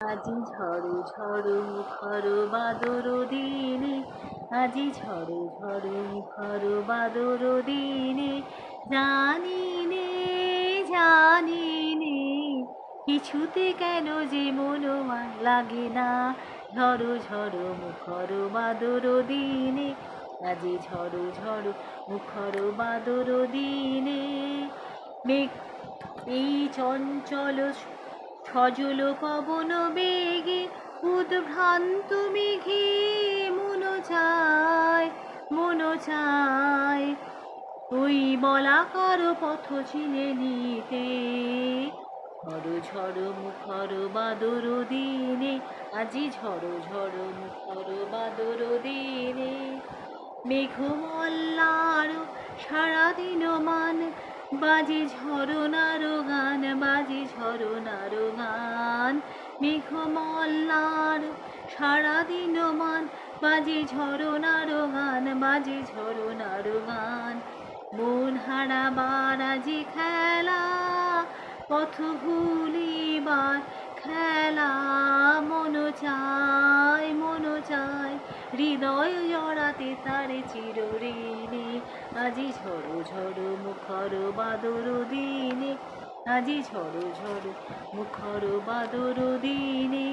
আজি ঝড়ো ঝড়ো মুখর বাদর দিনে, আজি ঝড়ো ঝড়ো মুখর বাদর দিনে, জানি নে জানি নে কিছুতে কেন যে মন লাগে না। ঝড়ো ঝড়ো মুখর বাদর দিনে, আজি ঝড়ো ঝড়ো মুখর বাদর দিনে। মেঘ এই চঞ্চল সজল পবন বেগে, উদ্ভ্রান্ত মেঘে মন চায় ওই বলাকার পথ চিনে নিতে। ঝড়ো ঝড়ো মুখর বাদর দিনে, আজি ঝড়ো ঝড়ো মুখর বাদর দিনে। মেঘমল্লার সারাদিন মান, বাজে ঝরনার গান, বাজে ঝরনার গান। মেঘমল্লার সারাদিন মান, বাজে ঝরনার গান, বাজে ঝরনার গান। মন হারাবার আজি খেলা, পথ ভুলিবার খেলা, মন চায় হৃদয় জড়াতে তারে চিরঋণে। আজি ঝড়ো ঝড়ো মুখর বাদর দিনে, আজি ঝড়ো ঝড়ো মুখর বাদর দিনে।